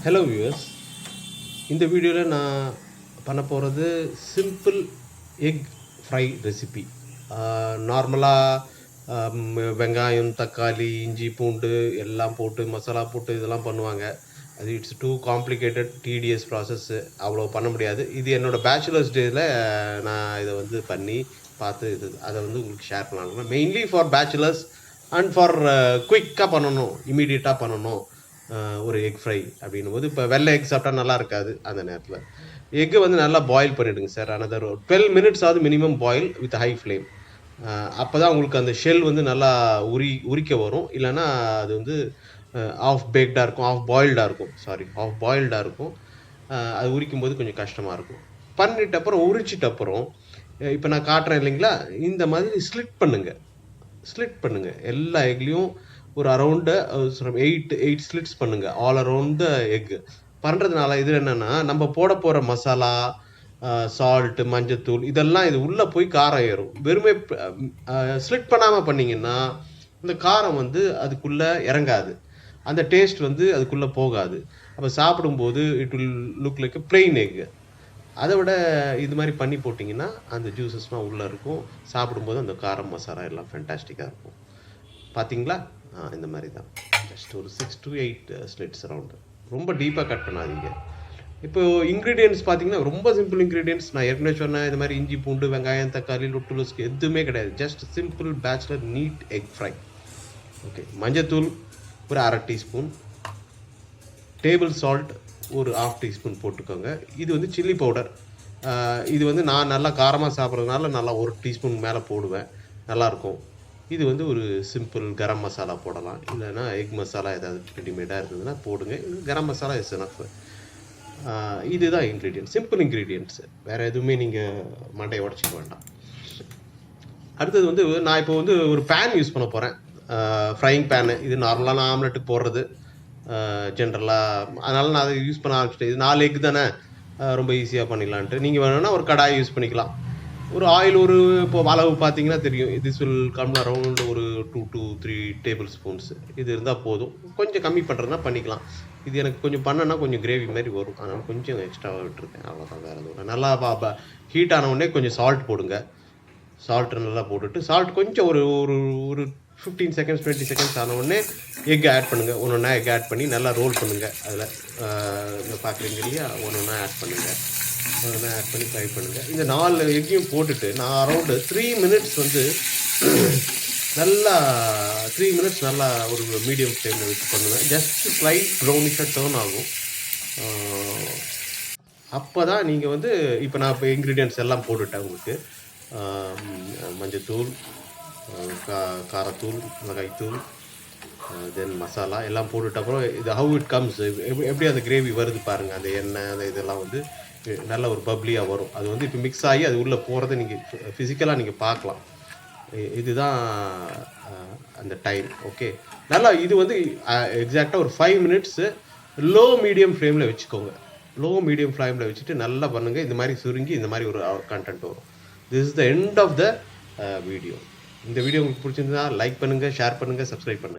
Hello viewers, இந்த வீடியோவில் நான் பண்ண போகிறது சிம்பிள் எக் ஃப்ரை ரெசிபி. நார்மலாக வெங்காயம், தக்காளி, இஞ்சி, பூண்டு எல்லாம் போட்டு மசாலா போட்டு இதெல்லாம் பண்ணுவாங்க. அது it's too complicated TDS process. அவ்வளோ பண்ண முடியாது. இது என்னோடய பேச்சுலர்ஸ் டேயில் நான் இதை வந்து பண்ணி பார்த்து அதை வந்து உங்களுக்கு ஷேர் பண்ணலாம். Mainly for bachelors and for குயிக்காக பண்ணணும், இமீடியட்டாக பண்ணணும். ஒரு எக் ஃப்ரை அப்படின்னும் போது, இப்போ வெள்ளை எக் சாப்பிட்டா நல்லா இருக்காது. அந்த நேரத்தில் எக்கு வந்து நல்லா பாயில் பண்ணிவிடுங்க சார். அனதர் 12 minutes ஆகுது minimum boil with high flame. அப்போ தான் உங்களுக்கு அந்த ஷெல் வந்து நல்லா உரிக்க வரும். இல்லைன்னா அது வந்து ஆஃப் பேக்டாக இருக்கும், ஆஃப் பாயில்டாக இருக்கும். அது உரிக்கும் போது கொஞ்சம் கஷ்டமாக இருக்கும். பண்ணிட்ட அப்புறம் உரிச்சிட்ட அப்புறம் இப்போ நான் காட்டுறேன் இல்லைங்களா, இந்த மாதிரி ஸ்லிட் பண்ணுங்கள் எல்லா எக்லேயும். ஒரு அரௌண்டு 8 ஸ்லிட்ஸ் பண்ணுங்க ஆல் அரவுண்ட் த எக். பண்ணுறதுனால இது என்னென்னா, நம்ம போட போகிற மசாலா, சால்ட்டு, மஞ்சத்தூள் இதெல்லாம் இது உள்ளே போய் காரம் ஏறும். வெறுமே ஸ்லிட் பண்ணாமல் பண்ணிங்கன்னா இந்த காரம் வந்து அதுக்குள்ளே இறங்காது, அந்த டேஸ்ட் வந்து அதுக்குள்ளே போகாது. அப்போ சாப்பிடும்போது it will look like plain egg. அதை விட இது மாதிரி பண்ணி போட்டிங்கன்னா அந்த ஜூஸஸ்லாம் உள்ளே இருக்கும். சாப்பிடும்போது அந்த காரம் மசாலா எல்லாம் ஃபேண்டாஸ்டிக்காக இருக்கும். பார்த்தீங்களா? இந்த மாதிரி தான். ஜஸ்ட் ஒரு 6 to 8 ஸ்லிட்ஸ் அரவுண்டு. ரொம்ப டீப்பாக கட் பண்ணாதீங்க. இப்போது இன்க்ரீடியன்ட்ஸ் பார்த்தீங்கன்னா ரொம்ப சிம்பிள் இன்க்ரீடியன்ட்ஸ். நான் ஏற்கனவே சொன்னேன், இது மாதிரி இஞ்சி, பூண்டு, வெங்காயம், தக்காளி, லொட்டுலஸ்க்கு எதுவுமே கிடையாது. Just simple bachelor need egg fry. Okay, மஞ்சத்தூள் ஒரு 1/2 teaspoon, டேபிள் சால்ட் ஒரு 1/2 teaspoon போட்டுக்கோங்க. இது வந்து சில்லி பவுடர். இது வந்து நான் நல்லா காரமாக சாப்பிட்றதுனால நல்லா 1 teaspoon மேலே போடுவேன், நல்லாயிருக்கும். இது வந்து ஒரு சிம்பிள் கரம் மசாலா போடலாம். இல்லைன்னா எக் மசாலா ஏதாவது ரெடிமேடாக இருந்ததுன்னா போடுங்க. இது கரம் மசாலா இஸ் எனஃப். இதுதான் இன்க்ரீடியன்ட், சிம்பிள் இன்க்ரீடியன்ட்ஸு. வேறு எதுவுமே நீங்கள் மண்டையை உடச்சிக்க வேண்டாம். அடுத்தது வந்து நான் இப்போ வந்து ஒரு பேன் யூஸ் பண்ண போகிறேன், ஃப்ரையிங் பேனு. இது நார்மலாக நான் ஆம்லெட்டுக்கு போடுறது ஜென்ரலாக. அதனால் நான் அதை யூஸ் பண்ண ஆரம்பிச்சிட்டேன். இது 4 எக் தானே, ரொம்ப ஈஸியாக பண்ணிடலான்ட்டு. நீங்கள் வேணும்னா ஒரு கடாய் யூஸ் பண்ணிக்கலாம். ஒரு ஆயில் ஒரு இப்போ அளவு பார்த்தீங்கன்னா தெரியும். திஸ் வில் கம் அரௌண்ட் ஒரு 2 to 3 tablespoons. இது இருந்தால் போதும். கொஞ்சம் கம்மி பண்ணுறதுனா பண்ணிக்கலாம். இது எனக்கு கொஞ்சம் பண்ணனா கொஞ்சம் கிரேவி மாதிரி வரும், அதனால் கொஞ்சம் எக்ஸ்ட்ராவாக விட்டுருக்கேன், அவ்வளோதான். வேறு எதுவும் நல்லா ஹீட் ஆன உடனே கொஞ்சம் சால்ட் போடுங்க. சால்ட் நல்லா போட்டுட்டு, சால்ட் கொஞ்சம் ஒரு ஒரு ஒரு 15 seconds 20 seconds ஆன உடனே எக் ஆட் பண்ணுங்கள். ஒன்று எக் ஆட் பண்ணி நல்லா ரோல் பண்ணுங்கள். அதில் பார்க்குறீங்க இல்லையா, ஒன்று ஆட் பண்ணுங்கள். அதெல்லாம் ஆட் பண்ணி ஃப்ரை பண்ணுங்கள். இந்த 4 எக்கையும் போட்டுட்டு நான் அரௌண்டு 3 minutes வந்து நல்லா 3 minutes நல்லா ஒரு மீடியம் ஃப்ளேமில் வச்சு பண்ணுவேன். ஜஸ்ட் ஸ்லைட் ப்ரௌனிஷாக டேர்ன் ஆகும். அப்போ தான் நீங்கள் வந்து இப்போ நான் இப்போ இன்க்ரீடியன்ட்ஸ் எல்லாம் போட்டுட்டேன் உங்களுக்கு. மஞ்சத்தூள், காரத்தூள், மிளகாய்த்தூள், தென் மசாலா எல்லாம் போட்டுட்ட அப்புறம் இது ஹவு இட் கம்ஸ், எப்படி அந்த கிரேவி வருது பாருங்கள். அந்த எண்ணெய் அந்த இதெல்லாம் வந்து நல்ல ஒரு பப்ளியாக வரும். அது வந்து இப்போ மிக்ஸ் ஆகி அது உள்ளே போகிறத நீங்கள் ஃபிசிக்கலாக நீங்கள் பார்க்கலாம். இதுதான் அந்த டைம். ஓகே, நல்லா இது வந்து எக்ஸாக்டாக ஒரு 5 minutes லோ மீடியம் ஃப்ளேமில் வச்சுக்கோங்க. லோ மீடியம் ஃப்ளேமில் வச்சுட்டு நல்லா பண்ணுங்கள். இந்த மாதிரி சுருங்கி இந்த மாதிரி ஒரு கண்டென்ட் வரும். This is the end of the video. இந்த வீடியோ உங்களுக்கு பிடிச்சிருந்தா லைக் பண்ணுங்கள், ஷேர் பண்ணுங்கள், சப்ஸ்கிரைப் பண்ணுங்கள்.